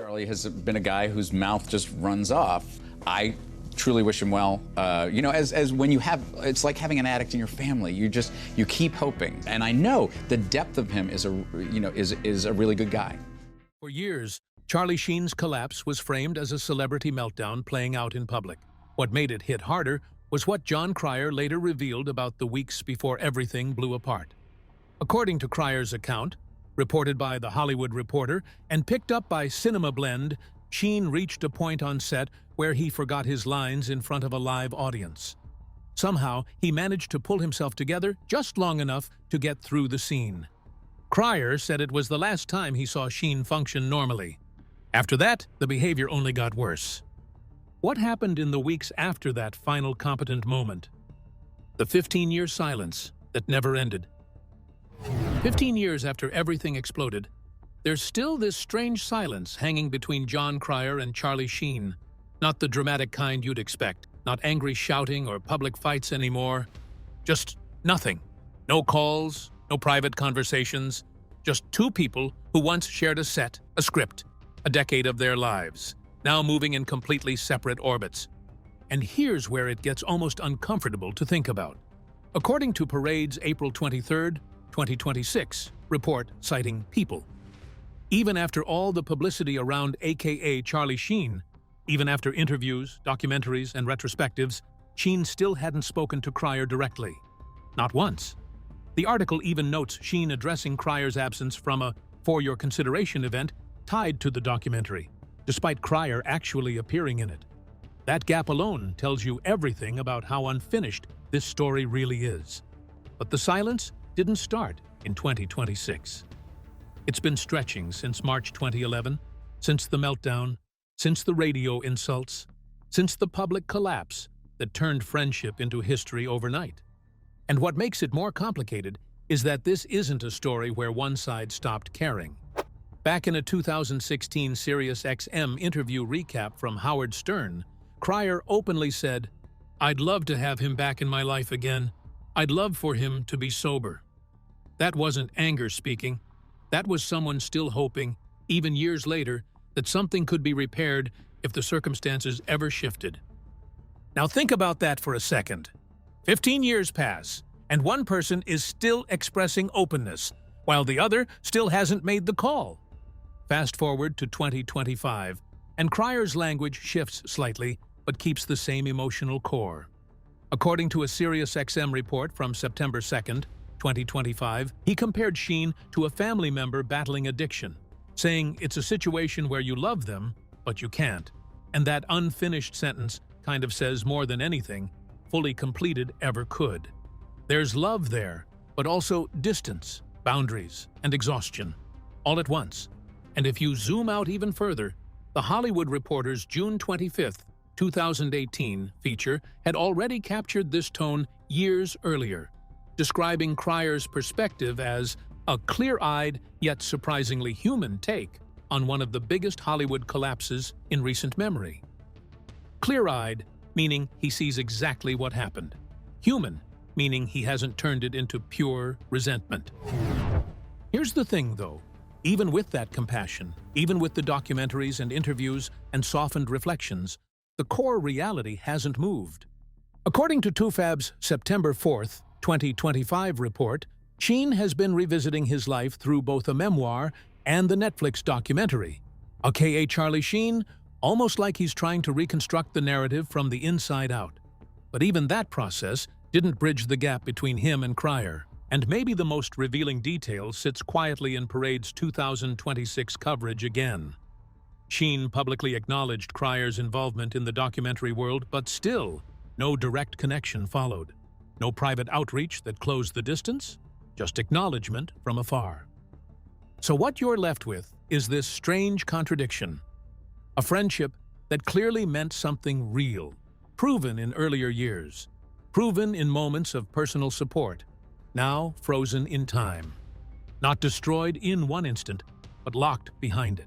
Charlie has been a guy whose mouth just runs off. I truly wish him well. You know, as when you have, it's like having an addict in your family. You keep hoping. And I know the depth of him is a really good guy. For years, Charlie Sheen's collapse was framed as a celebrity meltdown playing out in public. What made it hit harder was what Jon Cryer later revealed about the weeks before everything blew apart. According to Cryer's account, reported by The Hollywood Reporter and picked up by CinemaBlend, Sheen reached a point on set where he forgot his lines in front of a live audience. Somehow, he managed to pull himself together just long enough to get through the scene. Cryer said it was the last time he saw Sheen function normally. After that, the behavior only got worse. What happened in the weeks after that final competent moment? The 15-year silence that never ended. 15 years after everything exploded, there's still this strange silence hanging between Jon Cryer and Charlie Sheen. Not the dramatic kind you'd expect, not angry shouting or public fights anymore. Just nothing. No calls, no private conversations. Just two people who once shared a set, a script, a decade of their lives, now moving in completely separate orbits. And here's where it gets almost uncomfortable to think about. According to Parade's April 23, 2026 report citing People, even after all the publicity around AKA Charlie Sheen, even after interviews, documentaries, and retrospectives, Sheen still hadn't spoken to Cryer directly. Not once. The article even notes Sheen addressing Cryer's absence from a For Your Consideration event tied to the documentary, despite Cryer actually appearing in it. That gap alone tells you everything about how unfinished this story really is. But the silence didn't start in 2026. It's been stretching since March 2011, since the meltdown, since the radio insults, since the public collapse that turned friendship into history overnight. And what makes it more complicated is that this isn't a story where one side stopped caring. Back in a 2016 SiriusXM interview recap from Howard Stern, Cryer openly said, "I'd love to have him back in my life again. I'd love for him to be sober." That wasn't anger speaking. That was someone still hoping, even years later, that something could be repaired if the circumstances ever shifted. Now think about that for a second. 15 years pass, and one person is still expressing openness, while the other still hasn't made the call. Fast forward to 2025, and Cryer's language shifts slightly, but keeps the same emotional core. According to a SiriusXM report from September 2nd, 2025, he compared Sheen to a family member battling addiction, saying it's a situation where you love them, but you can't. And that unfinished sentence kind of says more than anything fully completed ever could. There's love there, but also distance, boundaries, and exhaustion, all at once. And if you zoom out even further, The Hollywood Reporter's June 25th, 2018 feature had already captured this tone years earlier, describing Cryer's perspective as a clear-eyed yet surprisingly human take on one of the biggest Hollywood collapses in recent memory. Clear-eyed, meaning he sees exactly what happened. Human, meaning he hasn't turned it into pure resentment. Here's the thing, though. Even with that compassion, even with the documentaries and interviews and softened reflections, the core reality hasn't moved. According to TUFAB's September 4th, 2025 report, Sheen has been revisiting his life through both a memoir and the Netflix documentary. AKA Charlie Sheen, almost like he's trying to reconstruct the narrative from the inside out. But even that process didn't bridge the gap between him and Cryer. And maybe the most revealing detail sits quietly in Parade's 2026 coverage again. Sheen publicly acknowledged Cryer's involvement in the documentary world, but still, no direct connection followed. No private outreach that closed the distance, just acknowledgement from afar. So what you're left with is this strange contradiction. A friendship that clearly meant something real, proven in earlier years, proven in moments of personal support, now frozen in time. Not destroyed in one instant, but locked behind it.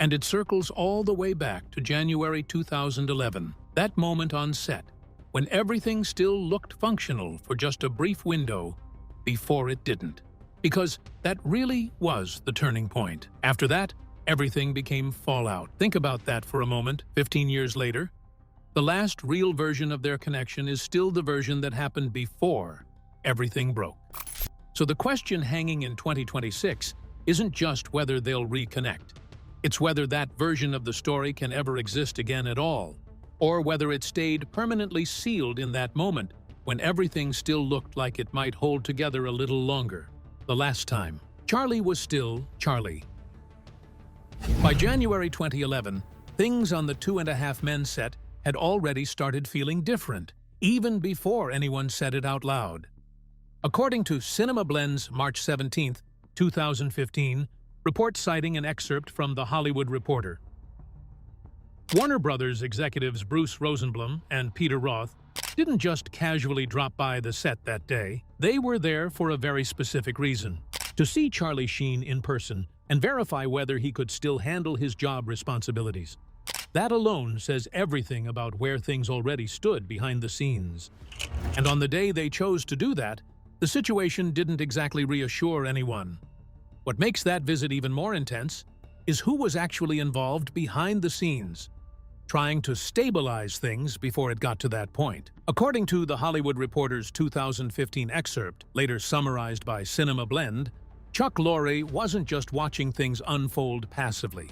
And it circles all the way back to January 2011, that moment on set, when everything still looked functional for just a brief window before it didn't. Because that really was the turning point. After that, Everything became fallout. Think about that for a moment, 15 years later. The last real version of their connection is still the version that happened before everything broke. So the question hanging in 2026 isn't just whether they'll reconnect. It's whether that version of the story can ever exist again at all, or whether it stayed permanently sealed in that moment when everything still looked like it might hold together a little longer. The last time, Charlie was still Charlie. By January 2011, things on the 2.5 Men set had already started feeling different, even before anyone said it out loud. According to CinemaBlend's March 17, 2015, report citing an excerpt from The Hollywood Reporter, Warner Brothers executives Bruce Rosenblum and Peter Roth didn't just casually drop by the set that day. They were there for a very specific reason: to see Charlie Sheen in person and verify whether he could still handle his job responsibilities. That alone says everything about where things already stood behind the scenes. And on the day they chose to do that, the situation didn't exactly reassure anyone. What makes that visit even more intense is who was actually involved behind the scenes, trying to stabilize things before it got to that point. According to The Hollywood Reporter's 2015 excerpt, later summarized by CinemaBlend, Chuck Lorre wasn't just watching things unfold passively.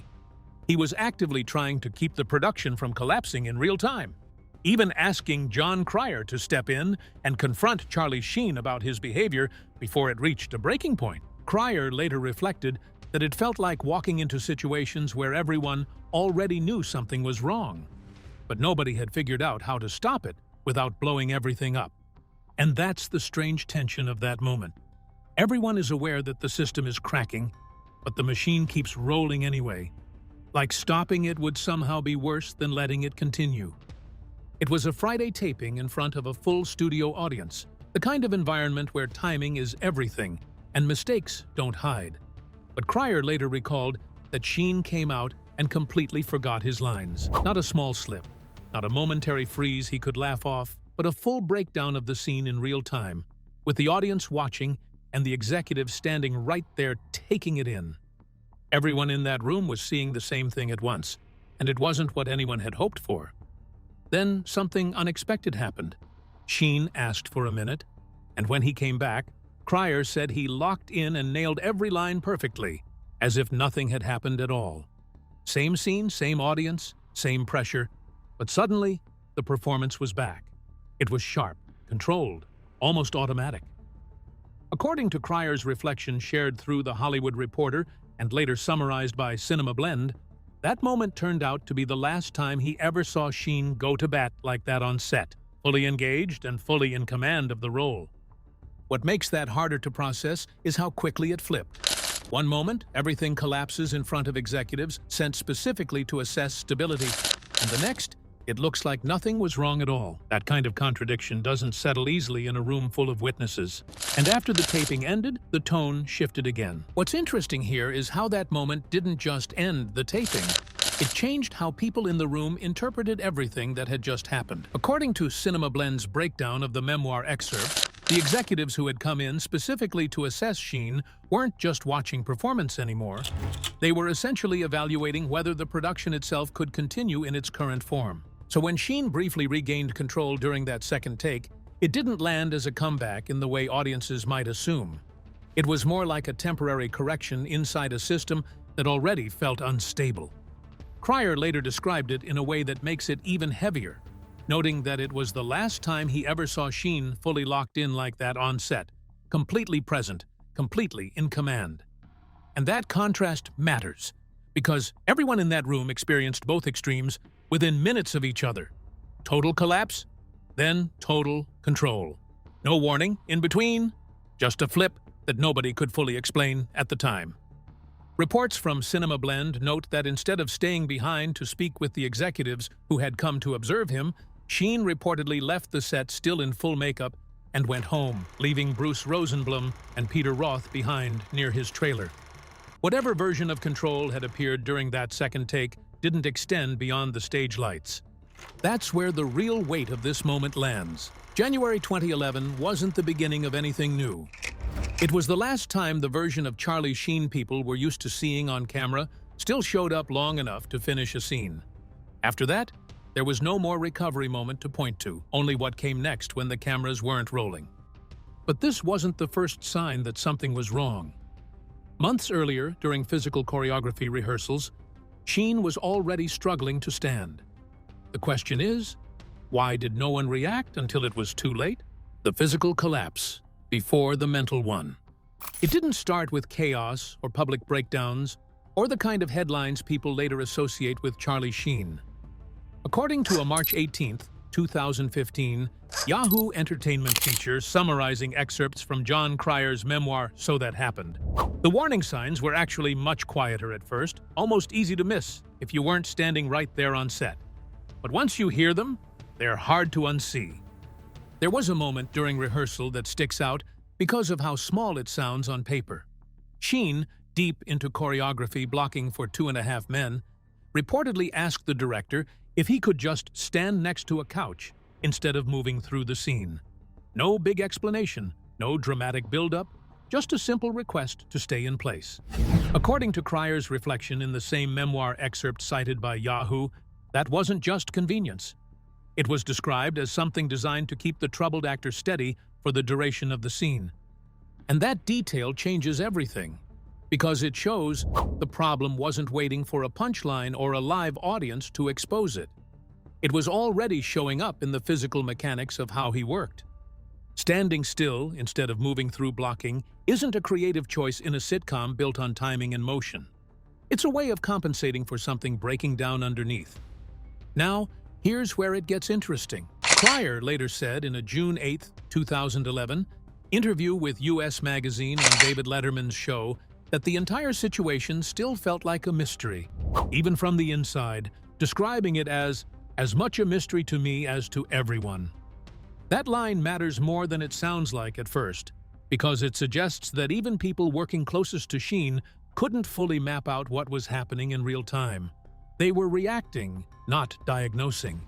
He was actively trying to keep the production from collapsing in real time, even asking Jon Cryer to step in and confront Charlie Sheen about his behavior before it reached a breaking point. Cryer later reflected that it felt like walking into situations where everyone already knew something was wrong, but nobody had figured out how to stop it without blowing everything up. And that's the strange tension of that moment. Everyone is aware that the system is cracking, but the machine keeps rolling anyway. Like stopping it would somehow be worse than letting it continue. It was a Friday taping in front of a full studio audience, the kind of environment where timing is everything and mistakes don't hide. But Cryer later recalled that Sheen came out and completely forgot his lines. Not a small slip, not a momentary freeze he could laugh off, but a full breakdown of the scene in real time, with the audience watching and the executive standing right there taking it in. Everyone in that room was seeing the same thing at once, and it wasn't what anyone had hoped for. Then something unexpected happened. Sheen asked for a minute, and when he came back, Cryer said he locked in and nailed every line perfectly, as if nothing had happened at all. Same scene, same audience, same pressure, but suddenly the performance was back. It was sharp, controlled, almost automatic. According to Cryer's reflection shared through The Hollywood Reporter and later summarized by CinemaBlend, that moment turned out to be the last time he ever saw Sheen go to bat like that on set, fully engaged and fully in command of the role. What makes that harder to process is how quickly it flipped. One moment, everything collapses in front of executives sent specifically to assess stability, and the next, it looks like nothing was wrong at all. That kind of contradiction doesn't settle easily in a room full of witnesses. And after the taping ended, the tone shifted again. What's interesting here is how that moment didn't just end the taping. It changed how people in the room interpreted everything that had just happened. According to CinemaBlend's breakdown of the memoir excerpt, the executives who had come in specifically to assess Sheen weren't just watching performance anymore. They were essentially evaluating whether the production itself could continue in its current form. So when Sheen briefly regained control during that second take, it didn't land as a comeback in the way audiences might assume. It was more like a temporary correction inside a system that already felt unstable. Cryer later described it in a way that makes it even heavier, noting that it was the last time he ever saw Sheen fully locked in like that on set, completely present, completely in command. And that contrast matters, because everyone in that room experienced both extremes within minutes of each other. Total collapse, then total control. No warning in between, just a flip that nobody could fully explain at the time. Reports from CinemaBlend note that instead of staying behind to speak with the executives who had come to observe him, Sheen reportedly left the set still in full makeup and went home, leaving Bruce Rosenblum and Peter Roth behind near his trailer. Whatever version of control had appeared during that second take didn't extend beyond the stage lights. That's where the real weight of this moment lands. January 2011 wasn't the beginning of anything new. It was the last time the version of Charlie Sheen people were used to seeing on camera still showed up long enough to finish a scene. After that, there was no more recovery moment to point to, only what came next when the cameras weren't rolling. But this wasn't the first sign that something was wrong. Months earlier, during physical choreography rehearsals, Sheen was already struggling to stand. The question is, why did no one react until it was too late? The physical collapse before the mental one. It didn't start with chaos or public breakdowns or the kind of headlines people later associate with Charlie Sheen. According to a March 18, 2015, Yahoo Entertainment feature summarizing excerpts from Jon Cryer's memoir, So That Happened, the warning signs were actually much quieter at first, almost easy to miss if you weren't standing right there on set. But once you hear them, they're hard to unsee. There was a moment during rehearsal that sticks out because of how small it sounds on paper. Sheen, deep into choreography blocking for 2.5 men, reportedly asked the director if he could just stand next to a couch instead of moving through the scene. No big explanation, no dramatic build-up, just a simple request to stay in place. According to Cryer's reflection in the same memoir excerpt cited by Yahoo, that wasn't just convenience. It was described as something designed to keep the troubled actor steady for the duration of the scene. And that detail changes everything, because it shows the problem wasn't waiting for a punchline or a live audience to expose it. It was already showing up in the physical mechanics of how he worked. Standing still instead of moving through blocking isn't a creative choice in a sitcom built on timing and motion. It's a way of compensating for something breaking down underneath. Now, here's where it gets interesting. Cryer later said in a June 8, 2011, interview with US Magazine on David Letterman's show that the entire situation still felt like a mystery, even from the inside, describing it as much a mystery to me as to everyone. That line matters more than it sounds like at first, because it suggests that even people working closest to Sheen couldn't fully map out what was happening in real time. They were reacting, not diagnosing.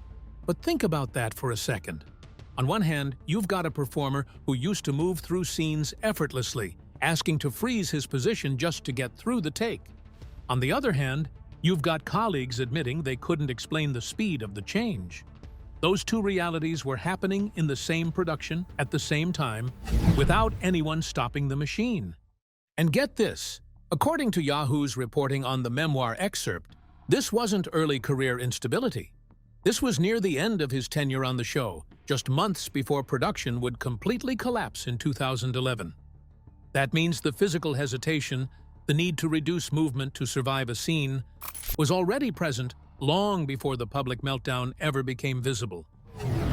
But think about that for a second. On one hand, you've got a performer who used to move through scenes effortlessly, asking to freeze his position just to get through the take. On the other hand, you've got colleagues admitting they couldn't explain the speed of the change. Those two realities were happening in the same production at the same time, without anyone stopping the machine. And get this, according to Yahoo's reporting on the memoir excerpt, this wasn't early career instability. This was near the end of his tenure on the show, just months before production would completely collapse in 2011. That means the physical hesitation, the need to reduce movement to survive a scene, was already present long before the public meltdown ever became visible.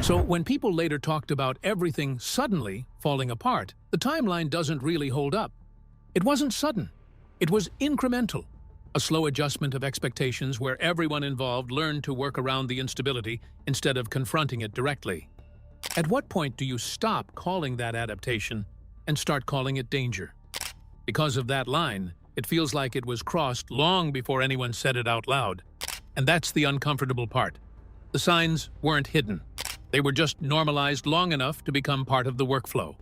So when people later talked about everything suddenly falling apart, the timeline doesn't really hold up. It wasn't sudden. It was incremental. A slow adjustment of expectations where everyone involved learned to work around the instability instead of confronting it directly. At what point do you stop calling that adaptation and start calling it danger? Because of that line, it feels like it was crossed long before anyone said it out loud. And that's the uncomfortable part. The signs weren't hidden. They were just normalized long enough to become part of the workflow.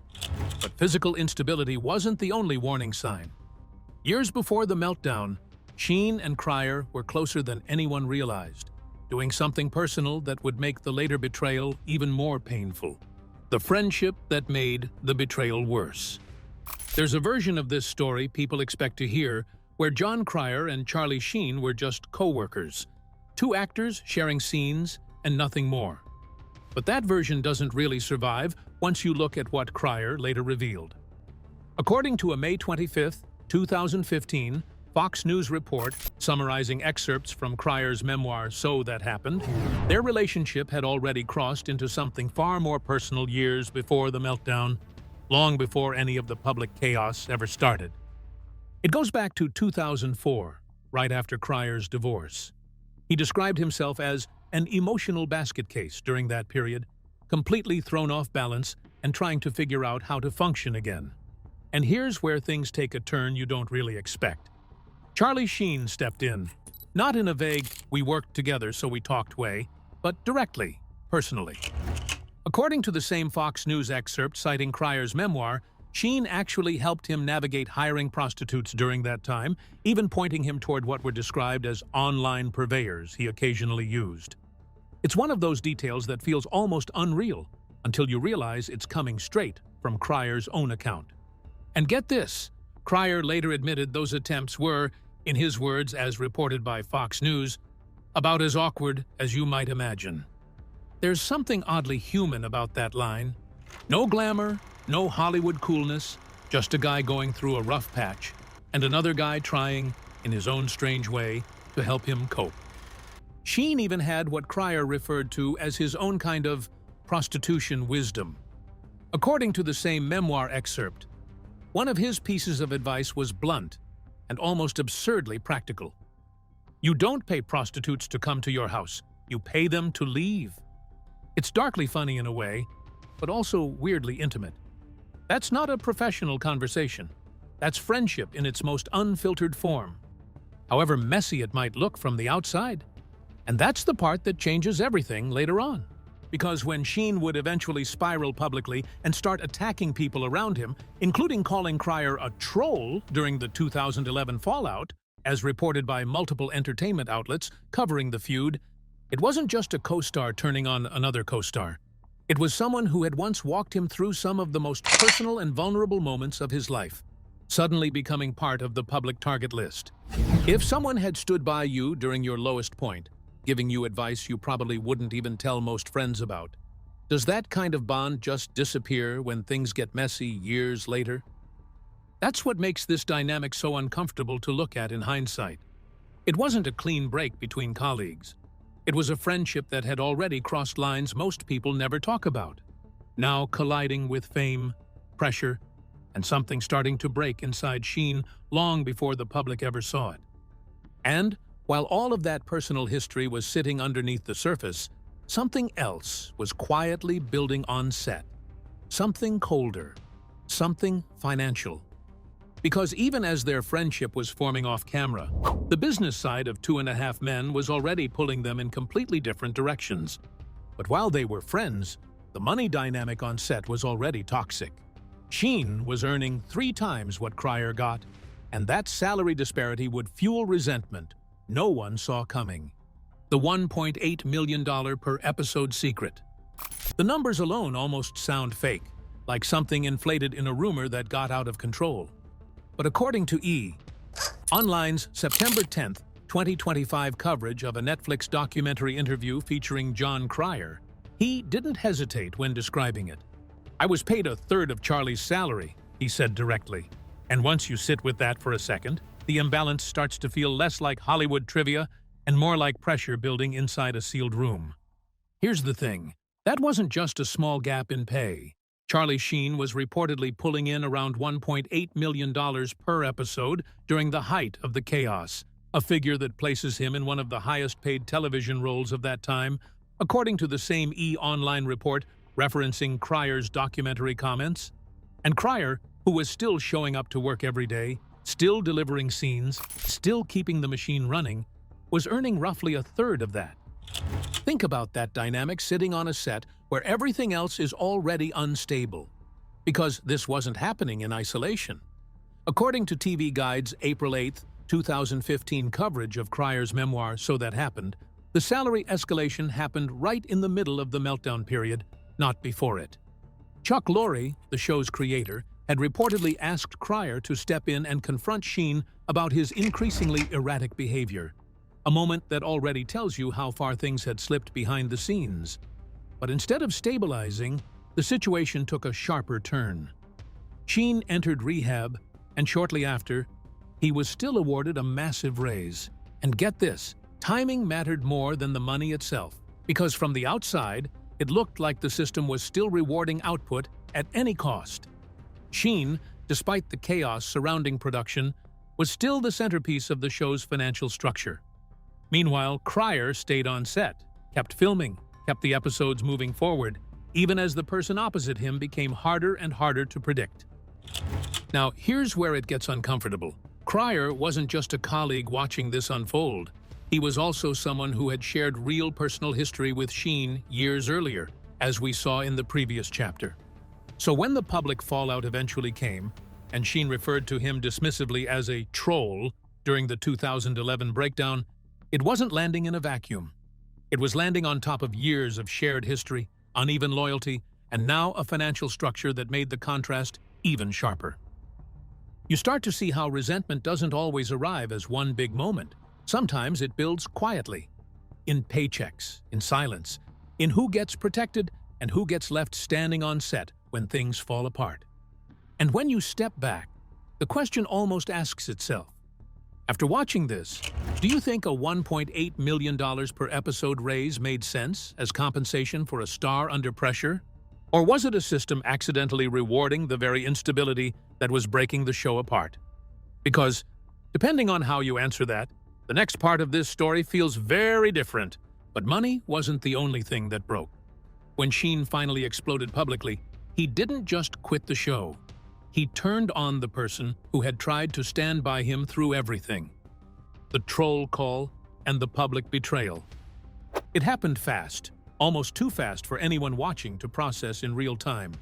But physical instability wasn't the only warning sign. Years before the meltdown, Sheen and Cryer were closer than anyone realized, doing something personal that would make the later betrayal even more painful. The friendship that made the betrayal worse. There's a version of this story people expect to hear where Jon Cryer and Charlie Sheen were just co-workers, two actors sharing scenes and nothing more. But that version doesn't really survive once you look at what Cryer later revealed. According to a May 25, 2015, Fox News report summarizing excerpts from Cryer's memoir, So That Happened, their relationship had already crossed into something far more personal years before the meltdown, long before any of the public chaos ever started. It goes back to 2004, right after Cryer's divorce. He described himself as an emotional basket case during that period, completely thrown off balance and trying to figure out how to function again. And here's where things take a turn you don't really expect. Charlie Sheen stepped in, not in a vague, we worked together so we talked way, but directly, personally. According to the same Fox News excerpt citing Cryer's memoir, Sheen actually helped him navigate hiring prostitutes during that time, even pointing him toward what were described as online purveyors he occasionally used. It's one of those details that feels almost unreal until you realize it's coming straight from Cryer's own account. And get this, Cryer later admitted those attempts were, in his words as reported by Fox News, about as awkward as you might imagine. There's something oddly human about that line. No glamour, no Hollywood coolness, just a guy going through a rough patch, and another guy trying, in his own strange way, to help him cope. Sheen even had what Cryer referred to as his own kind of prostitution wisdom. According to the same memoir excerpt, one of his pieces of advice was blunt and almost absurdly practical. You don't pay prostitutes to come to your house, you pay them to leave. It's darkly funny in a way, but also weirdly intimate. That's not a professional conversation. That's friendship in its most unfiltered form, however messy it might look from the outside. And that's the part that changes everything later on. Because when Sheen would eventually spiral publicly and start attacking people around him, including calling Cryer a troll during the 2011 fallout, as reported by multiple entertainment outlets covering the feud, it wasn't just a co-star turning on another co-star. It was someone who had once walked him through some of the most personal and vulnerable moments of his life, suddenly becoming part of the public target list. If someone had stood by you during your lowest point, giving you advice you probably wouldn't even tell most friends about, does that kind of bond just disappear when things get messy years later? That's what makes this dynamic so uncomfortable to look at in hindsight. It wasn't a clean break between colleagues. It was a friendship that had already crossed lines most people never talk about, now colliding with fame, pressure, and something starting to break inside Sheen long before the public ever saw it. And while all of that personal history was sitting underneath the surface, something else was quietly building on set. Something colder, something financial. Because even as their friendship was forming off camera, the business side of Two and a Half Men was already pulling them in completely different directions. But while they were friends, the money dynamic on set was already toxic. Sheen was earning 3 times what Cryer got, and that salary disparity would fuel resentment no one saw coming. The $1.8 million per episode secret. The numbers alone almost sound fake, like something inflated in a rumor that got out of control. But according to Online's September 10th, 2025 coverage of a Netflix documentary interview featuring Jon Cryer, he didn't hesitate when describing it. "I was paid 1/3 of Charlie's salary," he said directly. And once you sit with that for a second, the imbalance starts to feel less like Hollywood trivia and more like pressure building inside a sealed room. Here's the thing. That wasn't just a small gap in pay. Charlie Sheen was reportedly pulling in around $1.8 million per episode during the height of the chaos, a figure that places him in one of the highest-paid television roles of that time, according to the same Online report referencing Cryer's documentary comments. And Cryer, who was still showing up to work every day, still delivering scenes, still keeping the machine running, was earning roughly 1/3 of that. Think about that dynamic sitting on a set where everything else is already unstable, because this wasn't happening in isolation. According to TV Guide's April 8, 2015 coverage of Cryer's memoir So That Happened, the salary escalation happened right in the middle of the meltdown period, not before it. Chuck Lorre, the show's creator, had reportedly asked Cryer to step in and confront Sheen about his increasingly erratic behavior, a moment that already tells you how far things had slipped behind the scenes. But instead of stabilizing, the situation took a sharper turn. Sheen entered rehab, and shortly after, he was still awarded a massive raise. And get this, timing mattered more than the money itself, because from the outside, it looked like the system was still rewarding output at any cost. Sheen, despite the chaos surrounding production, was still the centerpiece of the show's financial structure. Meanwhile, Cryer stayed on set, kept filming, kept the episodes moving forward, even as the person opposite him became harder and harder to predict. Now, here's where it gets uncomfortable. Cryer wasn't just a colleague watching this unfold. He was also someone who had shared real personal history with Sheen years earlier, as we saw in the previous chapter. So when the public fallout eventually came, and Sheen referred to him dismissively as a troll during the 2011 breakdown, it wasn't landing in a vacuum. It was landing on top of years of shared history, uneven loyalty, and now a financial structure that made the contrast even sharper. You start to see how resentment doesn't always arrive as one big moment. Sometimes it builds quietly, in paychecks, in silence, in who gets protected and who gets left standing on set when things fall apart. And when you step back, the question almost asks itself, after watching this, do you think a $1.8 million per episode raise made sense as compensation for a star under pressure? Or was it a system accidentally rewarding the very instability that was breaking the show apart? Because, depending on how you answer that, the next part of this story feels very different. But money wasn't the only thing that broke. When Sheen finally exploded publicly, he didn't just quit the show. He turned on the person who had tried to stand by him through everything. The troll call and the public betrayal. It happened fast, almost too fast for anyone watching to process in real time.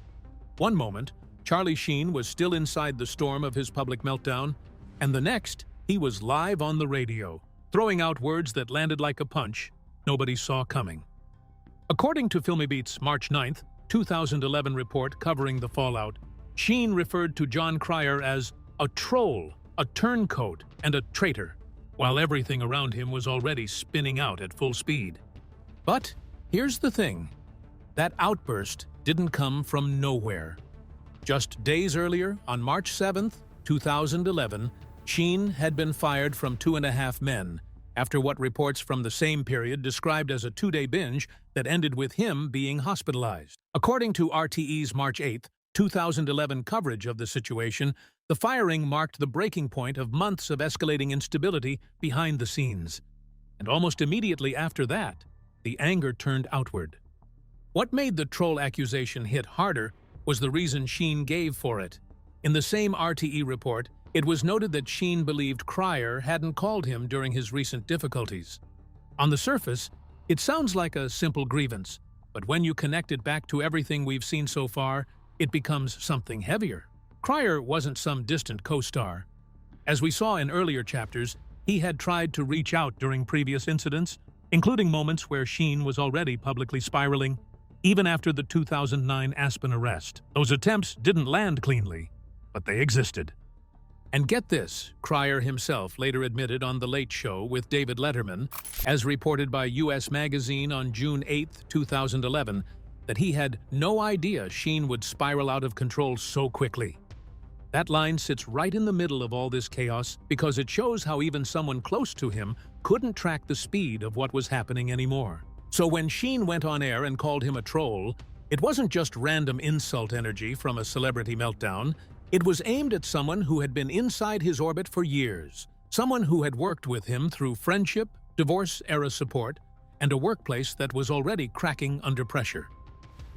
One moment, Charlie Sheen was still inside the storm of his public meltdown, and the next, he was live on the radio, throwing out words that landed like a punch nobody saw coming. According to FilmyBeat's March 9, 2011 report covering the fallout, Sheen referred to Jon Cryer as a troll, a turncoat, and a traitor, while everything around him was already spinning out at full speed. But here's the thing. That outburst didn't come from nowhere. Just days earlier, on March 7, 2011, Sheen had been fired from 2.5 Men after what reports from the same period described as a 2-day binge that ended with him being hospitalized. According to RTE's March 8, 2011 coverage of the situation, the firing marked the breaking point of months of escalating instability behind the scenes. And almost immediately after that, the anger turned outward. What made the troll accusation hit harder was the reason Sheen gave for it. In the same RTE report, it was noted that Sheen believed Cryer hadn't called him during his recent difficulties. On the surface, it sounds like a simple grievance, but when you connect it back to everything we've seen so far, it becomes something heavier. Cryer wasn't some distant co-star. As we saw in earlier chapters, he had tried to reach out during previous incidents, including moments where Sheen was already publicly spiraling, even after the 2009 Aspen arrest. Those attempts didn't land cleanly, but they existed. And get this, Cryer himself later admitted on The Late Show with David Letterman, as reported by US Magazine on June 8, 2011, that he had no idea Sheen would spiral out of control so quickly. That line sits right in the middle of all this chaos because it shows how even someone close to him couldn't track the speed of what was happening anymore. So when Sheen went on air and called him a troll, it wasn't just random insult energy from a celebrity meltdown. It was aimed at someone who had been inside his orbit for years, someone who had worked with him through friendship, divorce-era support, and a workplace that was already cracking under pressure.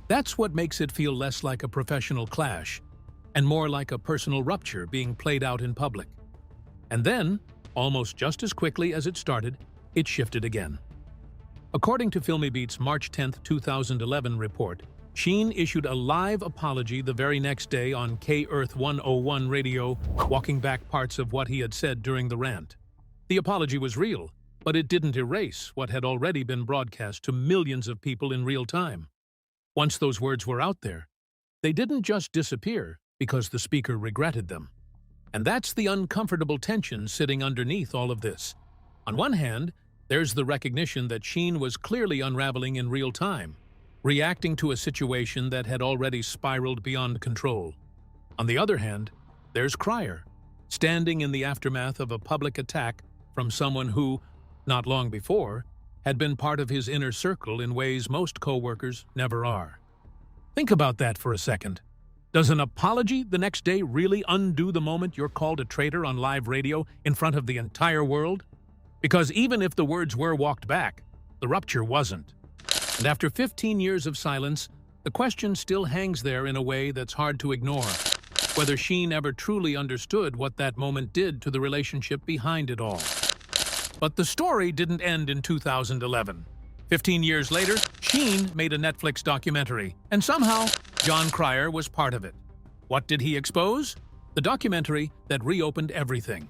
That's what makes it feel less like a professional clash, and more like a personal rupture being played out in public. And then, almost just as quickly as it started, it shifted again. According to FilmyBeat's March 10, 2011 report, Sheen issued a live apology the very next day on K-Earth 101 radio, walking back parts of what he had said during the rant. The apology was real, but it didn't erase what had already been broadcast to millions of people in real time. Once those words were out there, they didn't just disappear because the speaker regretted them. And that's the uncomfortable tension sitting underneath all of this. On one hand, there's the recognition that Sheen was clearly unraveling in real time, reacting to a situation that had already spiraled beyond control. On the other hand, there's Cryer, standing in the aftermath of a public attack from someone who, not long before, had been part of his inner circle in ways most co-workers never are. Think about that for a second. Does an apology the next day really undo the moment you're called a traitor on live radio in front of the entire world? Because even if the words were walked back, the rupture wasn't. And after 15 years of silence, the question still hangs there in a way that's hard to ignore. Whether Sheen ever truly understood what that moment did to the relationship behind it all. But the story didn't end in 2011. 15 years later, Sheen made a Netflix documentary, and somehow, Jon Cryer was part of it. What did he expose? The documentary that reopened everything.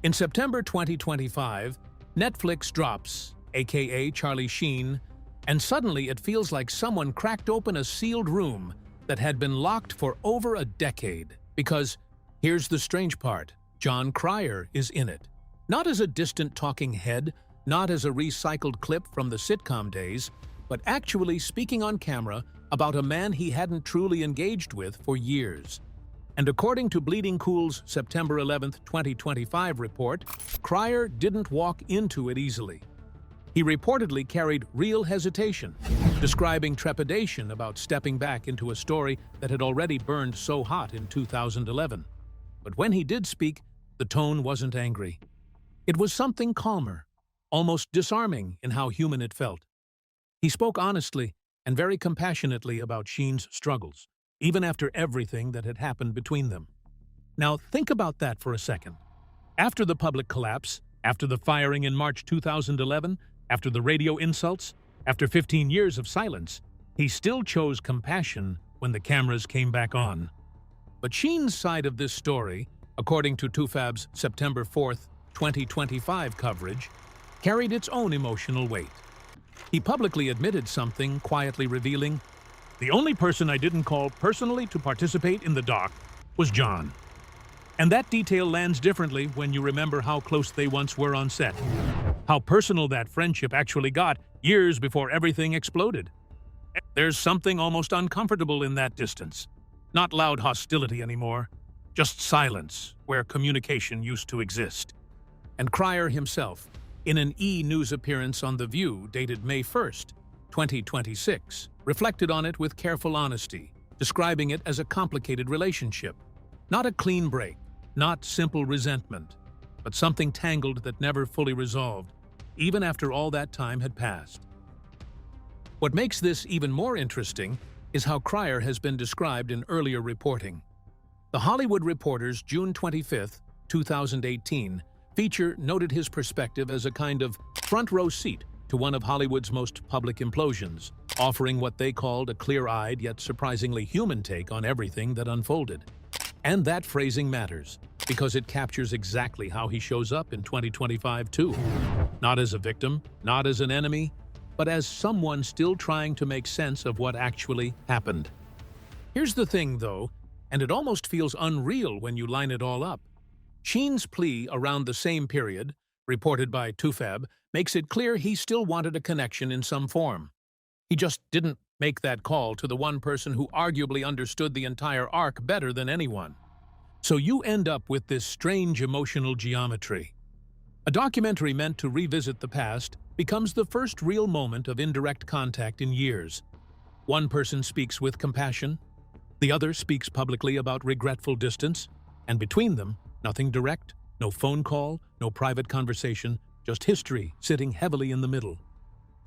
In September 2025, Netflix drops, aka Charlie Sheen, and suddenly it feels like someone cracked open a sealed room that had been locked for over a decade. Because here's the strange part, Jon Cryer is in it. Not as a distant talking head, not as a recycled clip from the sitcom days, but actually speaking on camera about a man he hadn't truly engaged with for years. And according to Bleeding Cool's September 11, 2025 report, Cryer didn't walk into it easily. He reportedly carried real hesitation, describing trepidation about stepping back into a story that had already burned so hot in 2011. But when he did speak, the tone wasn't angry. It was something calmer, almost disarming in how human it felt. He spoke honestly and very compassionately about Sheen's struggles, even after everything that had happened between them. Now, think about that for a second. After the public collapse, after the firing in March 2011, after the radio insults, after 15 years of silence, he still chose compassion when the cameras came back on. But Sheen's side of this story, according to TUFAB's September 4th, 2025 coverage, carried its own emotional weight. He publicly admitted something quietly revealing, "The only person I didn't call personally to participate in the doc was Jon." And that detail lands differently when you remember how close they once were on set. How personal that friendship actually got years before everything exploded. There's something almost uncomfortable in that distance. Not loud hostility anymore, just silence where communication used to exist. And Cryer himself, in an E! News appearance on The View dated May 1st, 2026, reflected on it with careful honesty, describing it as a complicated relationship. Not a clean break, not simple resentment, but something tangled that never fully resolved, even after all that time had passed. What makes this even more interesting is how Cryer has been described in earlier reporting. The Hollywood Reporter's June 25, 2018, feature noted his perspective as a kind of front-row seat to one of Hollywood's most public implosions, offering what they called a clear-eyed yet surprisingly human take on everything that unfolded. And that phrasing matters, because it captures exactly how he shows up in 2025 too. Not as a victim, not as an enemy, but as someone still trying to make sense of what actually happened. Here's the thing, though, and it almost feels unreal when you line it all up. Sheen's plea around the same period, reported by TUFAB, makes it clear he still wanted a connection in some form. He just didn't make that call to the one person who arguably understood the entire arc better than anyone. So you end up with this strange emotional geometry. A documentary meant to revisit the past becomes the first real moment of indirect contact in years. One person speaks with compassion, the other speaks publicly about regretful distance, and between them, nothing direct, no phone call, no private conversation, just history sitting heavily in the middle.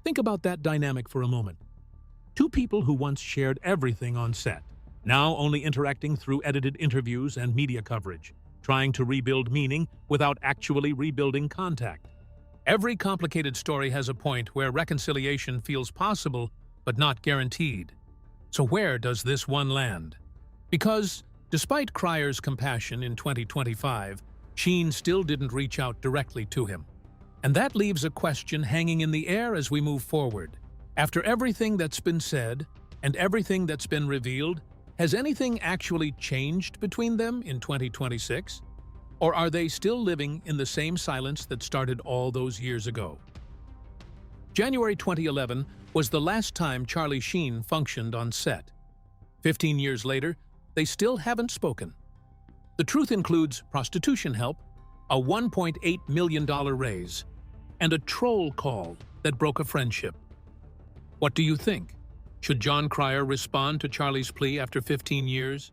Think about that dynamic for a moment. Two people who once shared everything on set, now only interacting through edited interviews and media coverage, trying to rebuild meaning without actually rebuilding contact. Every complicated story has a point where reconciliation feels possible but not guaranteed. So where does this one land? Because, despite Cryer's compassion in 2025, Sheen still didn't reach out directly to him. And that leaves a question hanging in the air as we move forward. After everything that's been said and everything that's been revealed, has anything actually changed between them in 2026? Or are they still living in the same silence that started all those years ago? January 2011 was the last time Charlie Sheen functioned on set. 15 years later, they still haven't spoken. The truth includes prostitution help, a $1.8 million raise, and a troll call that broke a friendship. What do you think? Should Jon Cryer respond to Charlie's plea after 15 years?